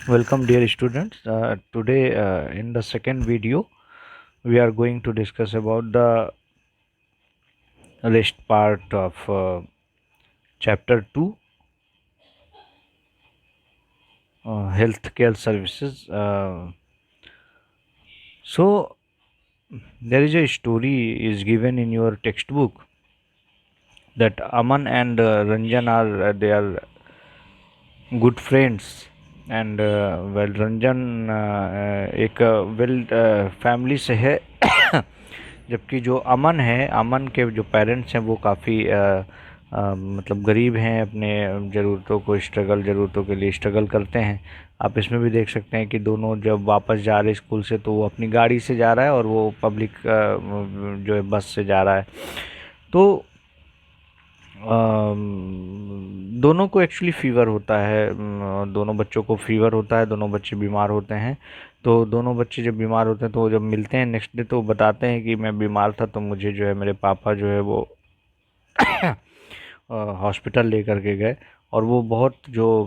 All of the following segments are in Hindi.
Welcome, dear students. Today, in the second video, we are going to discuss about the rest part of chapter 2, healthcare services. So, there is a story is given in your textbook that Aman and Ranjan are they are good friends, and well, Ranjan एक वेल फैमिली से है जबकि जो अमन है, अमन के जो पेरेंट्स हैं वो काफ़ी मतलब गरीब हैं, अपने ज़रूरतों के लिए स्ट्रगल करते हैं। आप इसमें भी देख सकते हैं कि दोनों जब वापस जा रहे स्कूल से तो वो अपनी गाड़ी से जा रहा है और वो पब्लिक जो है बस से जा रहा है। तो दोनों को एक्चुअली फ़ीवर होता है, दोनों बच्चों को फ़ीवर होता है, दोनों बच्चे बीमार होते हैं। तो दोनों बच्चे जब बीमार होते हैं तो वो जब मिलते हैं नेक्स्ट डे तो वो बताते हैं कि मैं बीमार था तो मुझे जो है मेरे पापा जो है वो हॉस्पिटल लेकर के गए। और वो बहुत जो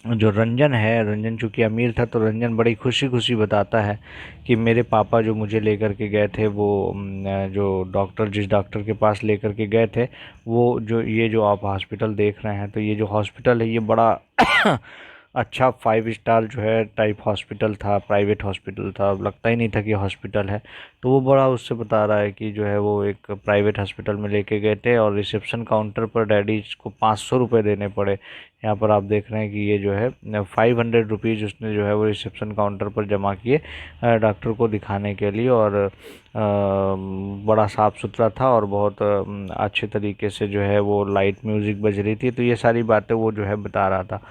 रंजन है, रंजन चूँकि अमीर था तो रंजन बड़ी खुशी खुशी बताता है कि मेरे पापा जो मुझे लेकर के गए थे वो जो डॉक्टर जिस डॉक्टर के पास लेकर के गए थे वो जो ये जो आप हॉस्पिटल देख रहे हैं तो ये जो हॉस्पिटल है ये बड़ा अच्छा 5 स्टार जो है टाइप हॉस्पिटल था, प्राइवेट हॉस्पिटल था, अब लगता ही नहीं था कि हॉस्पिटल है। तो वो बड़ा उससे बता रहा है कि जो है वो एक प्राइवेट हॉस्पिटल में लेके गए थे और रिसेप्शन काउंटर पर डैडी को 500 रुपये देने पड़े। यहाँ पर आप देख रहे हैं कि ये जो है 500 रुपीज़ उसने जो है वो रिसेप्शन काउंटर पर जमा किए डॉक्टर को दिखाने के लिए। और बड़ा साफ़ सुथरा था और बहुत अच्छे तरीके से जो है वो लाइट म्यूज़िक बज रही थी। तो ये सारी बातें वो जो है बता रहा था।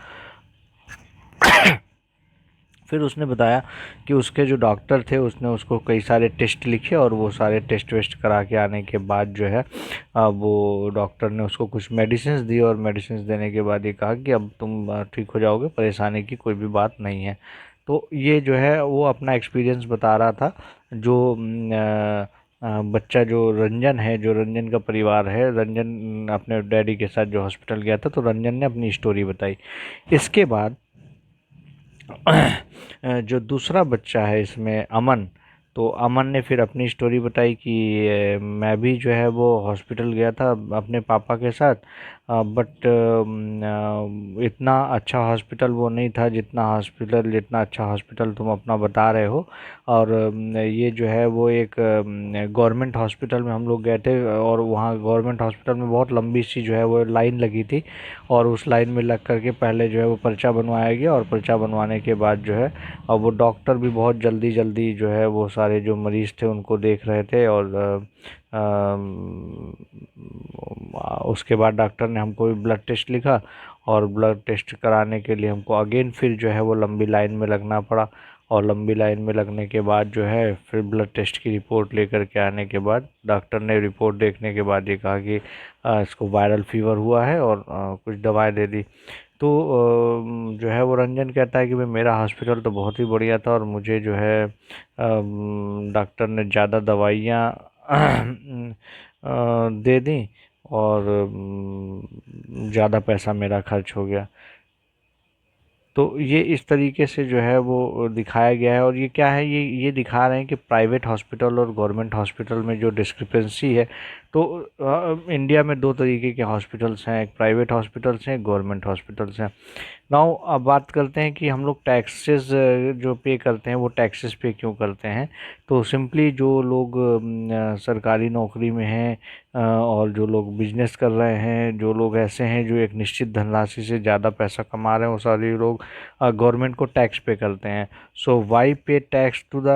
फिर उसने बताया कि उसके जो डॉक्टर थे उसने उसको कई सारे टेस्ट लिखे और वो सारे टेस्ट वेस्ट करा के आने के बाद जो है वो डॉक्टर ने उसको कुछ मेडिसिन्स दी और मेडिसिन्स देने के बाद ये कहा कि अब तुम ठीक हो जाओगे, परेशानी की कोई भी बात नहीं है। तो ये जो है वो अपना एक्सपीरियंस बता रहा था। जो बच्चा जो रंजन है, जो रंजन का परिवार है, रंजन अपने डैडी के साथ जो हॉस्पिटल गया था तो रंजन ने अपनी स्टोरी बताई। इसके बाद जो दूसरा बच्चा है इसमें अमन, तो अमन ने फिर अपनी स्टोरी बताई कि मैं भी जो है वो हॉस्पिटल गया था अपने पापा के साथ, बट इतना अच्छा हॉस्पिटल वो नहीं था जितना अच्छा हॉस्पिटल तुम अपना बता रहे हो। और ये जो है वो एक गवर्नमेंट हॉस्पिटल में हम लोग गए थे और वहाँ गवर्नमेंट हॉस्पिटल में बहुत लंबी सी जो है वो लाइन लगी थी और उस लाइन में लग कर के पहले जो है वो पर्चा बनवाया गया और पर्चा बनवाने के बाद जो है और वो डॉक्टर भी बहुत जल्दी जल्दी जो है वो सारे जो मरीज़ थे उनको देख रहे थे। और उसके बाद डॉक्टर ने हमको भी ब्लड टेस्ट लिखा और ब्लड टेस्ट कराने के लिए हमको अगेन फिर जो है वो लंबी लाइन में लगना पड़ा। और लंबी लाइन में लगने के बाद जो है फिर ब्लड टेस्ट की रिपोर्ट लेकर के आने के बाद डॉक्टर ने रिपोर्ट देखने के बाद ये कहा कि इसको वायरल फीवर हुआ है और कुछ दवाएं दे दी। तो जो है वो रंजन कहता है कि भाई मेरा हॉस्पिटल तो बहुत ही बढ़िया था और मुझे जो है डॉक्टर ने ज़्यादा दवाइयाँ दे दी और ज़्यादा पैसा मेरा खर्च हो गया। तो ये इस तरीके से जो है वो दिखाया गया है। और ये क्या है, ये दिखा रहे हैं कि प्राइवेट हॉस्पिटल और गवर्नमेंट हॉस्पिटल में जो डिस्क्रिपेंसी है। तो इंडिया में दो तरीके के हॉस्पिटल्स हैं, एक प्राइवेट हॉस्पिटल्स हैं, एक गवर्नमेंट हॉस्पिटल्स हैं। नाउ अब बात करते हैं कि हम लोग टैक्सेस जो पे करते हैं वो टैक्सेस पे क्यों करते हैं। तो सिंपली जो लोग सरकारी नौकरी में हैं और जो लोग बिजनेस कर रहे हैं, जो लोग ऐसे हैं जो एक निश्चित धनराशि से ज़्यादा पैसा कमा रहे हैं, वो सारे लोग गवर्नमेंट को टैक्स पे करते हैं। So why pay tax to the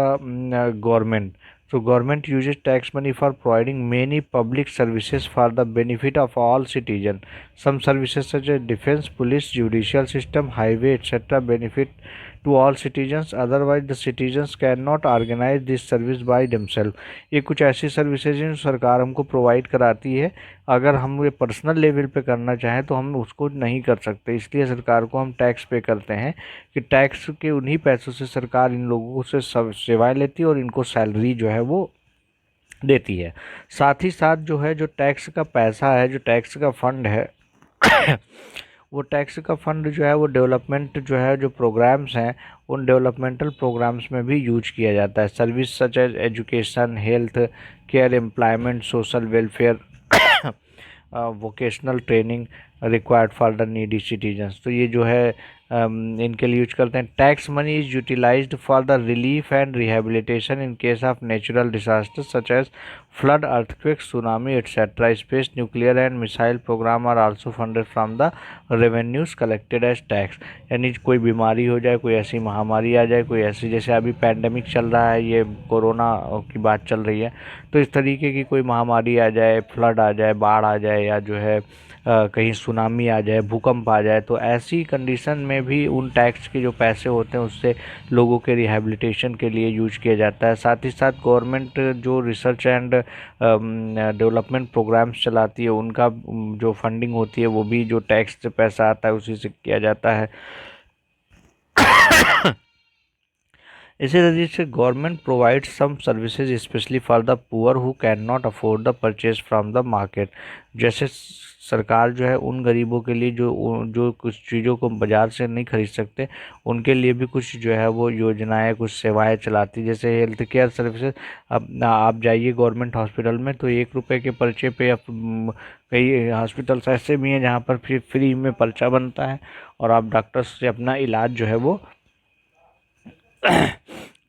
government? So government uses tax money for providing many public services for the benefit of all citizens. Some services such as defense, police, judicial system, highway, etc. benefit to all citizens. Otherwise, the citizens cannot organize this service by themselves. ये कुछ ऐसी सर्विसेज हैं जो सरकार हमको प्रोवाइड कराती है। अगर हम ये पर्सनल लेवल पे करना चाहें तो हम उसको नहीं कर सकते, इसलिए सरकार को हम टैक्स पे करते हैं कि टैक्स के उन्हीं पैसों से सरकार इन लोगों से सेवाएं लेती है और इनको सैलरी जो है वो देती है। साथ ही साथ जो है जो टैक्स का पैसा है, जो टैक्स का फंड है वो टैक्स का फंड जो है वो डेवलपमेंट जो है जो प्रोग्राम्स हैं उन डेवलपमेंटल प्रोग्राम्स में भी यूज किया जाता है। Service such as education, health care, employment, social welfare, vocational training required for the needy citizens. तो ये जो है इनके लिए यूज करते हैं। Tax money is utilized for the relief and rehabilitation in case of natural disaster such as flood, earthquake, tsunami etcetera. Space, nuclear and missile program are also funded from the revenues collected as tax. यानी कोई बीमारी हो जाए, कोई ऐसी महामारी आ जाए, कोई ऐसी जैसे अभी पैंडेमिक चल रहा है, ये कोरोना की बात चल रही है, तो इस तरीके की कोई महामारी आ जाए, फ्लड आ जाए, बाढ़ आ जाए, या जो है कहीं सुनामी आ जाए, भूकंप आ जाए, तो ऐसी कंडीशन में भी उन टैक्स के जो पैसे होते हैं उससे लोगों के रिहैबिलिटेशन के लिए यूज किया जाता है। साथ ही साथ गवर्नमेंट जो रिसर्च एंड डेवलपमेंट प्रोग्राम्स चलाती है उनका जो फंडिंग होती है वो भी जो टैक्स से पैसा आता है उसी से किया जाता है। इसी तरीके से government provides some services specially for the poor who can not afford the purchase from the market. जैसे सरकार जो है उन गरीबों के लिए जो जो कुछ चीज़ों को बाज़ार से नहीं खरीद सकते उनके लिए भी कुछ जो है वो योजनाएं, कुछ सेवाएं चलाती, जैसे हेल्थ केयर सर्विसेज। अब आप जाइए गवर्नमेंट हॉस्पिटल में तो 1 रुपये के पर्चे पे कई हॉस्पिटल्स ऐसे भी हैं जहाँ पर फ्री में पर्चा बनता है और आप डॉक्टर से अपना इलाज जो है वो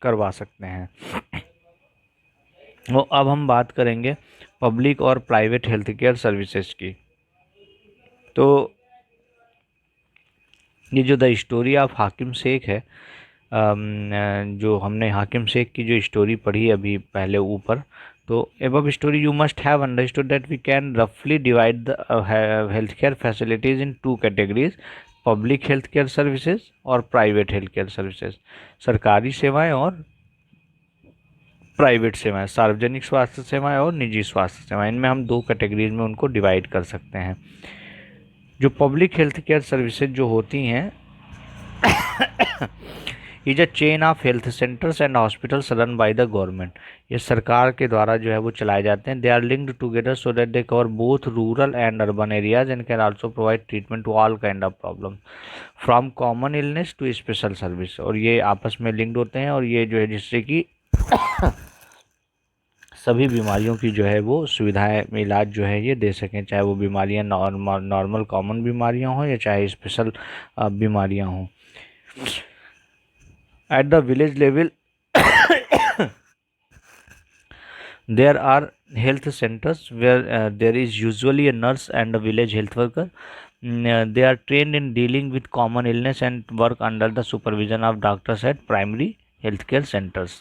करवा सकते हैं। वो अब हम बात करेंगे पब्लिक और प्राइवेट हेल्थ केयर सर्विसेज की। तो ये जो द स्टोरी ऑफ हाकिम शेख है, जो हमने हाकिम शेख की जो स्टोरी पढ़ी अभी पहले ऊपर, तो above story you must have understood that we can रफली divide the health care facilities in 2 categories, public health care services और प्राइवेट हेल्थ केयर सर्विसेज। सरकारी सेवाएं और प्राइवेट सेवाएं, सार्वजनिक स्वास्थ्य सेवाएं और निजी स्वास्थ्य सेवाएं, इनमें हम 2 कैटेगरीज में उनको डिवाइड कर सकते हैं। जो पब्लिक हेल्थ केयर सर्विसेज जो होती हैं is a chain of health centres and hospitals run by the government. ये सरकार के द्वारा जो है वो चलाए जाते हैं। They are linked together so that they cover both rural and urban areas and can also provide treatment to all kind of problem from common illness to special service. और ये आपस में लिंक्ड होते हैं और ये जो है जिससे कि सभी बीमारियों की जो है वो सुविधाएं में इलाज जो है ये दे सकें, चाहे वो बीमारियां नॉर्मल कॉमन बीमारियां हों या चाहे स्पेशल बीमारियां हों। At the village level there are health centers where there is usually a nurse and a village health worker. They are trained in dealing with common illness and work under the supervision of doctors at primary healthcare centers.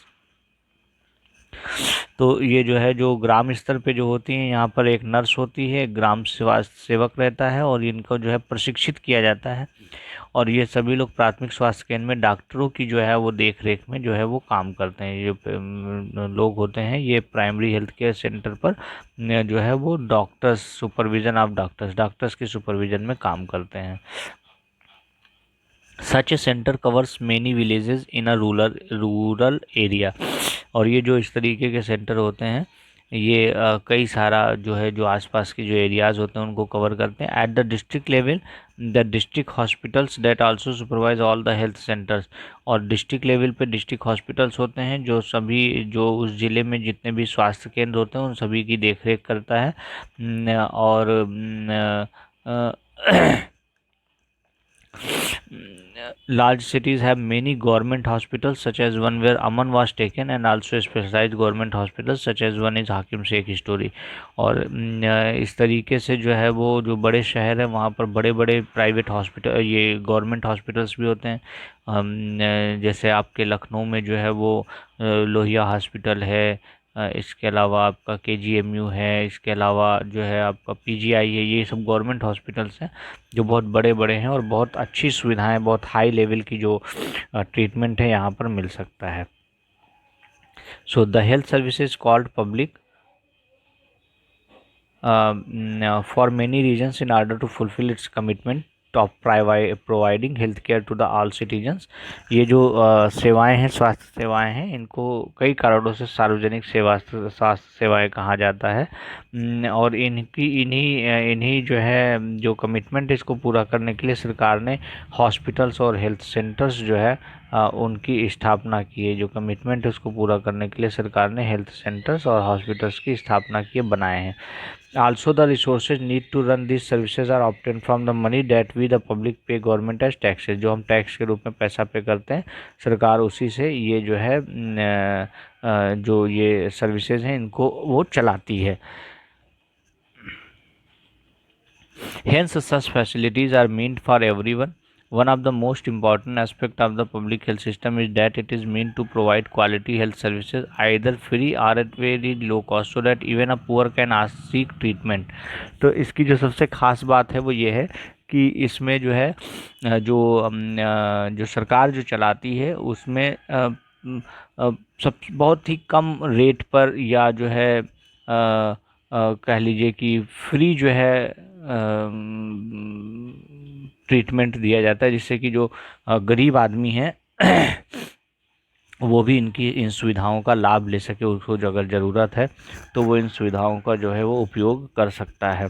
तो ये जो है जो ग्राम स्तर पे जो होती हैं यहाँ पर एक नर्स होती है, ग्राम स्वास्थ्य सेवक रहता है और इनको जो है प्रशिक्षित किया जाता है और ये सभी लोग प्राथमिक स्वास्थ्य केंद्र में डॉक्टरों की जो है वो देख रेख में जो है वो काम करते हैं। ये लोग होते हैं ये प्राइमरी हेल्थ केयर सेंटर पर जो है वो डॉक्टर्स, सुपरविजन ऑफ डॉक्टर्स के सुपरविजन में काम करते हैं। Such a centre covers many villages in a rural area. और ये जो इस तरीके के सेंटर होते हैं ये कई सारा जो है जो आसपास के जो एरियाज़ होते हैं उनको कवर करते हैं। At the district level the district hospitals that also supervise all the health centres. और डिस्ट्रिक्ट लेवल पे डिस्ट्रिक्ट हॉस्पिटल्स होते हैं जो सभी जो उस ज़िले में जितने भी स्वास्थ्य केंद्र होते हैं उन सभी की देखरेख करता है। और large cities have many government hospitals such as one where Aman was taken and also specialized government hospitals such as one is Hakim Sheikh Story। और इस तरीके से जो है वो जो बड़े शहर हैं वहाँ पर बड़े बड़े प्राइवेट हॉस्पिटल, ये गवर्नमेंट हॉस्पिटल्स भी होते हैं। जैसे आपके लखनऊ में जो है वो लोहिया हॉस्पिटल है, इसके अलावा आपका KGMU है, इसके अलावा जो है आपका PGI है। ये सब गवर्नमेंट हॉस्पिटल्स हैं जो बहुत बड़े बड़े हैं और बहुत अच्छी सुविधाएं, बहुत हाई लेवल की जो ट्रीटमेंट है यहाँ पर मिल सकता है। So the health services called public for many reasons in order to fulfil its commitment object of providing health care to the all citizens. ये जो सेवाएं हैं, स्वास्थ्य सेवाएं हैं, इनको कई कारणों से सार्वजनिक स्वास्थ्य सेवाएं कहा जाता है। और इन्हीं जो है जो कमिटमेंट, इसको पूरा करने के लिए सरकार ने हॉस्पिटल्स और हेल्थ सेंटर्स जो है उनकी स्थापना की है। जो कमिटमेंट है उसको पूरा करने के लिए सरकार ने हेल्थ सेंटर्स और हॉस्पिटल्स की स्थापना की, बनाए हैं। Also, the resources need to run these services are obtained from the money that we the public pay government as taxes। जो हम टैक्स के रूप में पैसा पे करते हैं, सरकार उसी से ये जो है जो ये सर्विसेज हैं इनको वो चलाती है। Hence, such facilities are meant for everyone. One of the most important aspect of the public health system is that it is meant to provide quality health services either free or at very low cost, so that even a poor can seek treatment। तो इसकी जो सबसे खास बात है वो ये है कि इसमें जो है जो सरकार जो चलाती है उसमें सब बहुत ही कम रेट पर, या जो है कह लीजिए कि फ्री जो है ट्रीटमेंट दिया जाता है, जिससे कि जो गरीब आदमी है वो भी इन सुविधाओं का लाभ ले सके। उसको जो अगर ज़रूरत है तो वो इन सुविधाओं का जो है वो उपयोग कर सकता है।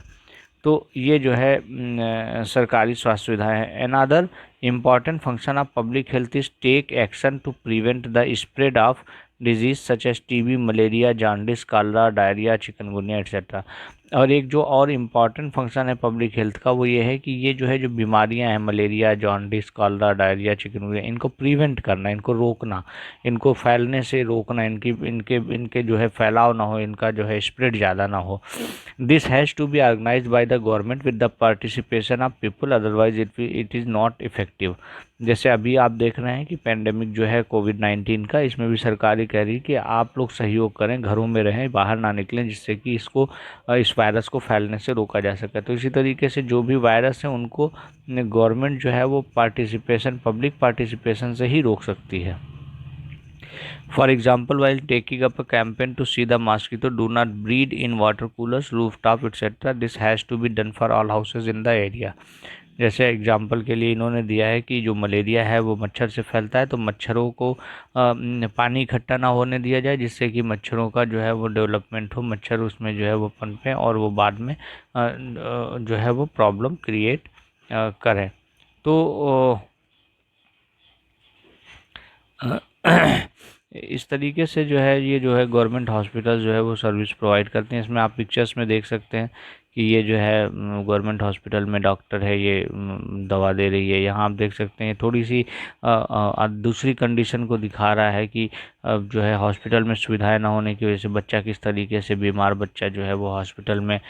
तो ये जो है सरकारी स्वास्थ्य सुविधाएं हैं। Another important function of public health is take action to prevent the spread of disease such as TB, malaria, jaundice, cholera, diarrhoea, chikungunya etcetera. और एक जो और इम्पॉर्टेंट फंक्शन है पब्लिक हेल्थ का वो ये है कि ये जो है जो बीमारियां हैं, malaria, jaundice, cholera, diarrhoea, chikungunya, इनको प्रिवेंट करना, इनको रोकना, इनको फैलने से रोकना, इनके जो है फैलाव ना हो, इनका जो है स्प्रेड ज़्यादा ना हो। This has to be organised by the government with the participation of people, otherwise it is not effective. जैसे अभी आप देख रहे हैं कि पेंडेमिक जो है कोविड-19 का, इसमें भी सरकार ही कह रही है कि आप लोग सहयोग करें, घरों में रहें, बाहर ना निकलें, जिससे कि इस वायरस को फैलने से रोका जा सके। तो इसी तरीके से जो भी वायरस है उनको गवर्नमेंट जो है वो पब्लिक पार्टिसिपेशन से ही रोक सकती है। For example, while taking up a campaign to see the mosquito do not breed in water coolers, rooftop, etc., this has to be done for all houses in the area। जैसे एग्जाम्पल के लिए इन्होंने दिया है कि जो मलेरिया है वो मच्छर से फैलता है, तो मच्छरों को पानी इकट्ठा ना होने दिया जाए, जिससे कि मच्छरों का जो है वो डेवलपमेंट हो, मच्छर उसमें जो है वो पनपें और वो बाद में जो है वो प्रॉब्लम क्रिएट करें। तो इस तरीके से जो है ये जो है गवर्नमेंट हॉस्पिटल जो है वो सर्विस प्रोवाइड करते हैं। इसमें आप पिक्चर्स में देख सकते हैं कि ये जो है गवर्नमेंट हॉस्पिटल में डॉक्टर है, ये दवा दे रही है। यहाँ आप देख सकते हैं थोड़ी सी दूसरी कंडीशन को दिखा रहा है कि जो है हॉस्पिटल में सुविधाएं ना होने की वजह से बच्चा किस तरीके से, बीमार बच्चा जो है वो हॉस्पिटल में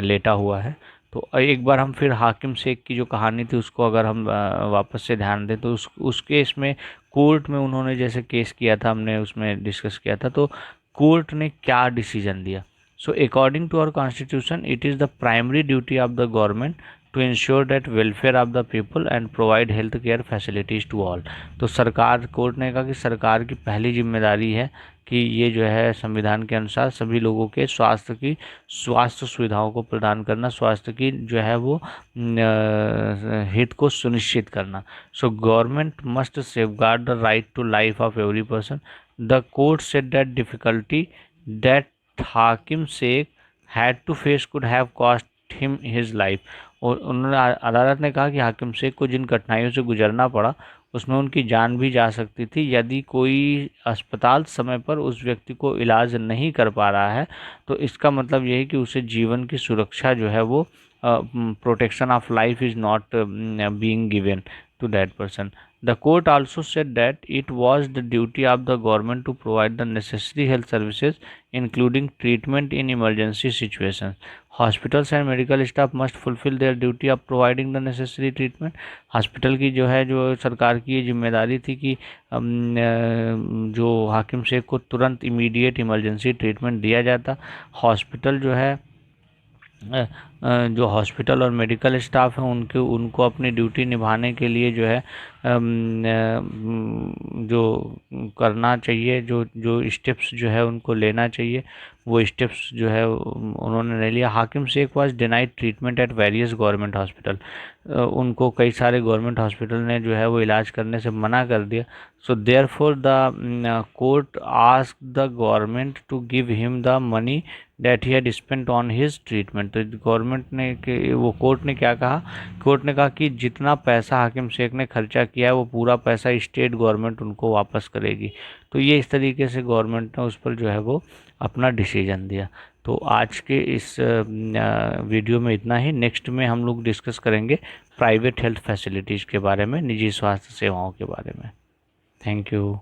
लेटा हुआ है। तो एक बार हम फिर हाकिम शेख की जो कहानी थी उसको अगर हम वापस से ध्यान दें, तो उस केस में कोर्ट में उन्होंने जैसे केस किया था, हमने उसमें डिस्कस किया था, तो कोर्ट ने क्या डिसीजन दिया। So according to our constitution, it is the primary duty of the government to ensure that welfare of the people and provide health care facilities to all. तो सरकार, कोर्ट ने कहा कि सरकार की पहली जिम्मेदारी है कि ये जो है संविधान के अनुसार सभी लोगों के स्वास्थ्य सुविधाओं को प्रदान करना, स्वास्थ्य की जो है वो हित को सुनिश्चित करना। So government must safeguard the right to life of every person. The court said that difficulty that Hakim Sheikh had to face could have cost him his life. और उन्होंने, अदालत ने कहा कि हाकिम शेख को जिन कठिनाइयों से गुजरना पड़ा उसमें उनकी जान भी जा सकती थी यदि कोई अस्पताल समय पर उस व्यक्ति को इलाज नहीं कर पा रहा है। तो इसका मतलब ये है कि उसे जीवन की सुरक्षा जो है वो protection of life is not being given to that person. The court also said that it was the duty of the government to provide the necessary health services, including treatment in emergency situations. Hospitals and medical staff must fulfill their duty of providing the necessary treatment. Hospital की जो है, जो सरकार की ये जिम्मेदारी थी कि जो हाकिम शेख को तुरंत इमीडिएट इमरजेंसी ट्रीटमेंट दिया जाता। हॉस्पिटल जो है, जो हॉस्पिटल और मेडिकल स्टाफ हैं उनको अपनी ड्यूटी निभाने के लिए जो है जो करना चाहिए, जो स्टेप्स जो है उनको लेना चाहिए। वो स्टेप्स जो है उन्होंने नहीं लिया। Hakim Sheikh was denied treatment at various government hospital, उनको कई सारे गवर्नमेंट हॉस्पिटल ने जो है वो इलाज करने से मना कर दिया। So therefore the court asked the government to give him the money that he had spent on his treatment. तो गवर्नमेंट ने वो कोर्ट ने क्या कहा, कोर्ट ने कहा कि जितना पैसा हाकिम शेख ने खर्चा किया है वो पूरा पैसा स्टेट गवर्नमेंट उनको वापस करेगी। तो ये इस तरीके से गवर्नमेंट ने उस पर जो है वो अपना डिसीजन दिया। तो आज के इस वीडियो में इतना ही। नेक्स्ट में हम लोग डिस्कस करेंगे प्राइवेट हेल्थ फैसिलिटीज़ के बारे में, निजी स्वास्थ्य सेवाओं के बारे में। Thank you.